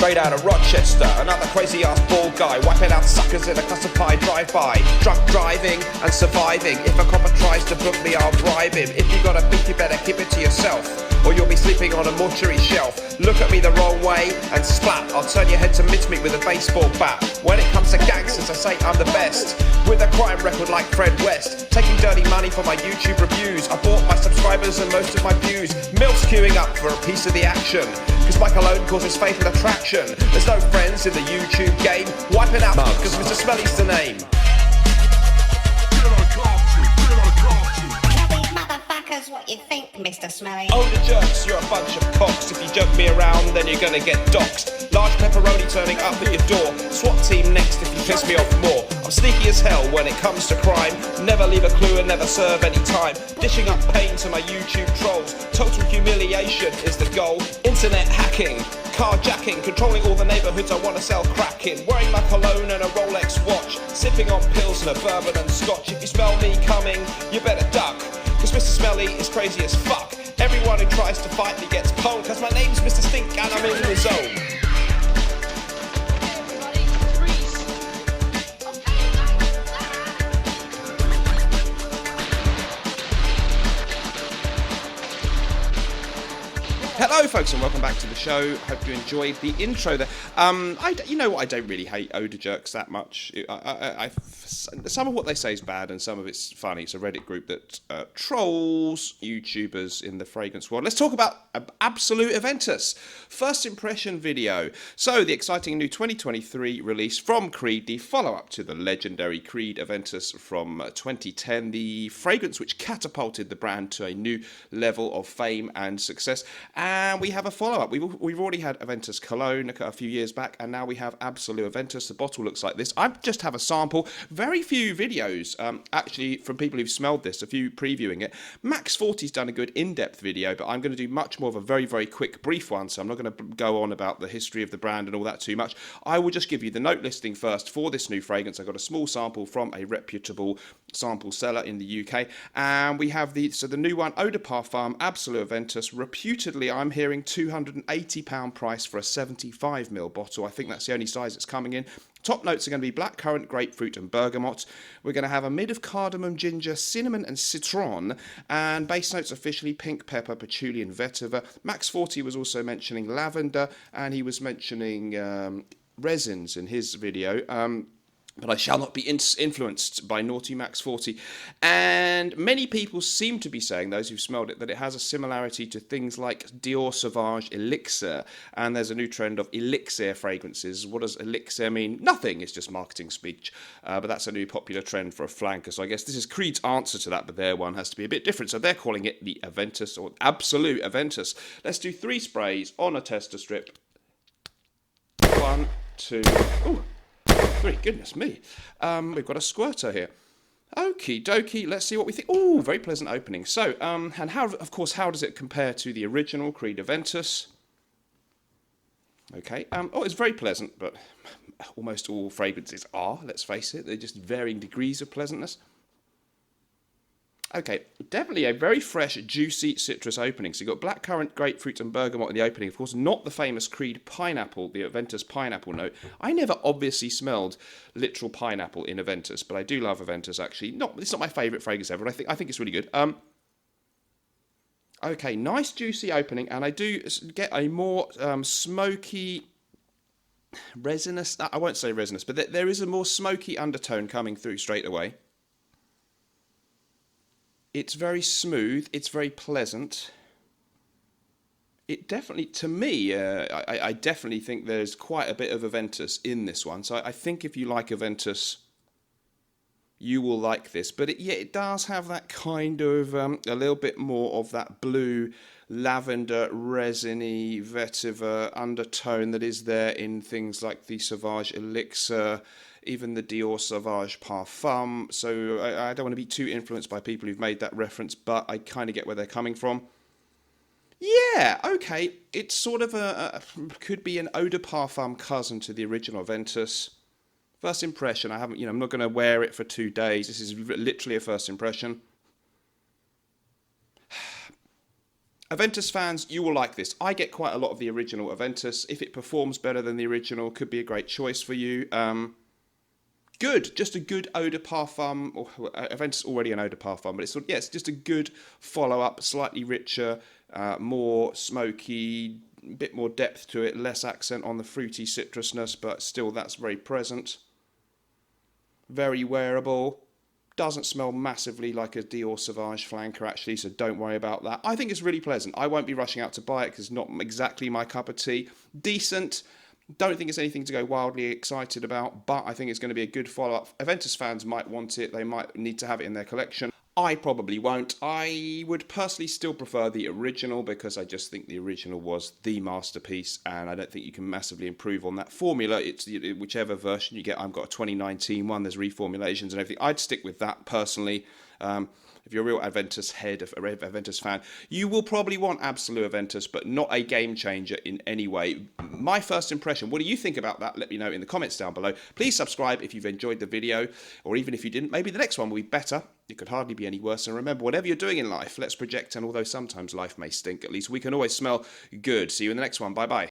straight out of Rochester. Another crazy ass bald guy, wiping out suckers in a custard pie drive-by. Drunk driving and surviving. If a copper tries to book me, I'll bribe him. If you got a beat, you better keep it to yourself, or you'll be sleeping on a mortuary shelf. Look at me the wrong way and splat. I'll turn your head to mincemeat with a baseball bat. When it comes to gangsters, I say I'm the best, with a crime record like Fred West. Taking dirty money for my YouTube reviews. I bought my subscribers and most of my views. Milk's queuing up for a piece of the action, cause my cologne causes fatal attraction. There's no friends in the YouTube game. Wiping out cause Mr. Smelly's the name. What you think, Mr. Smelly? Oh, the jerks, you're a bunch of cocks. If you jerk me around, then you're gonna get doxed. Large pepperoni turning up at your door. SWAT team next if you piss me off more. I'm sneaky as hell when it comes to crime. Never leave a clue and never serve any time. Dishing up pain to my YouTube trolls. Total humiliation is the goal. Internet hacking, carjacking, controlling all the neighbourhoods I want to sell crack in. Wearing my cologne and a Rolex watch. Sipping on pills and a bourbon and scotch. If you smell me coming, you better duck, cause Mr. Smelly is crazy as fuck. Everyone who tries to fight me gets pwned, cause my name's Mr. Stink and I'm in the zone. Hello folks and welcome back to the show. Hope you enjoyed the intro there. You know what, I don't really hate Odor Jerks that much. Some of what they say is bad and some of it's funny. It's a Reddit group that trolls YouTubers in the fragrance world. Let's talk about Absolu Aventus. First impression video. So the exciting new 2023 release from Creed, the follow-up to the legendary Creed Aventus from 2010. The fragrance which catapulted the brand to a new level of fame and success. And we have a follow-up. We've already had Aventus Cologne a few years back, and now we have Absolu Aventus. The bottle looks like this. I just have a sample. Very few videos, actually, from people who've smelled this, a few previewing it. Max 40's done a good in-depth video, but I'm going to do much more of a very, very quick, brief one, so I'm not going to go on about the history of the brand and all that too much. I will just give you the note listing first for this new fragrance. I got a small sample from a reputable sample seller in the UK, and we have the new one, Eau de Parfum Absolu Aventus. Reputedly, I'm hearing £280 price for a 75ml bottle. I think that's the only size it's coming in. Top notes are going to be blackcurrant, grapefruit and bergamot. We're going to have a mid of cardamom, ginger, cinnamon and citron. And base notes officially pink pepper, patchouli and vetiver. Max 40 was also mentioning lavender, and he was mentioning resins in his video. But I shall not be influenced by naughty Max 40. And many people seem to be saying, those who've smelled it, that it has a similarity to things like Dior Sauvage Elixir. And there's a new trend of elixir fragrances. What does elixir mean? Nothing. It's just marketing speech. But that's a new popular trend for a flanker. So I guess this is Creed's answer to that, but their one has to be a bit different. So they're calling it the Aventus, or Absolu Aventus. Let's do 3 sprays on a tester strip. 1, 2... Ooh. Goodness me. We've got a squirter here. Okie dokie, let's see what we think. Oh, very pleasant opening. So, and how does it compare to the original Creed Aventus? Okay, it's very pleasant, but almost all fragrances are, let's face it. They're just varying degrees of pleasantness. Okay, definitely a very fresh, juicy citrus opening. So you've got blackcurrant, grapefruit and bergamot in the opening. Of course, not the famous Creed pineapple, the Aventus pineapple note. I never obviously smelled literal pineapple in Aventus, but I do love Aventus actually. It's not my favourite fragrance ever, but I think it's really good. Okay, nice juicy opening, and I do get a more smoky, resinous, I won't say resinous, but there is a more smoky undertone coming through straight away. It's very smooth, it's very pleasant. It definitely, to me, I definitely think there's quite a bit of Aventus in this one. So I think if you like Aventus, you will like this. But it does have that kind of, a little bit more of that blue, lavender, resiny, vetiver undertone that is there in things like the Sauvage Elixir, even the Dior Sauvage Parfum. So I don't want to be too influenced by people who've made that reference, but I kind of get where they're coming from. Yeah, okay, it's sort of could be an Eau de Parfum cousin to the original Aventus. First impression, I'm not going to wear it for 2 days. This is literally a first impression. Aventus fans, you will like this. I get quite a lot of the original Aventus. If it performs better than the original, could be a great choice for you. Good, just a good eau de parfum. Aventus already an eau de parfum, but it's just a good follow-up, slightly richer, more smoky, a bit more depth to it, less accent on the fruity citrusness, but still that's very present. Very wearable. Doesn't smell massively like a Dior Sauvage flanker actually, so don't worry about that. I think it's really pleasant. I won't be rushing out to buy it because it's not exactly my cup of tea. Decent. Don't think it's anything to go wildly excited about, but I think it's going to be a good follow-up. Aventus fans might want it. They might need to have it in their collection. I probably won't. I would personally still prefer the original because I just think the original was the masterpiece, and I don't think you can massively improve on that formula. It's whichever version you get. I've got a 2019 one. There's reformulations and everything. I'd stick with that personally. If you're a real Aventus head, a Aventus fan, you will probably want Absolu Aventus, but not a game changer in any way. My first impression, what do you think about that? Let me know in the comments down below. Please subscribe if you've enjoyed the video, or even if you didn't, maybe the next one will be better. It could hardly be any worse. And remember, whatever you're doing in life, let's project, and although sometimes life may stink, at least we can always smell good. See you in the next one. Bye-bye.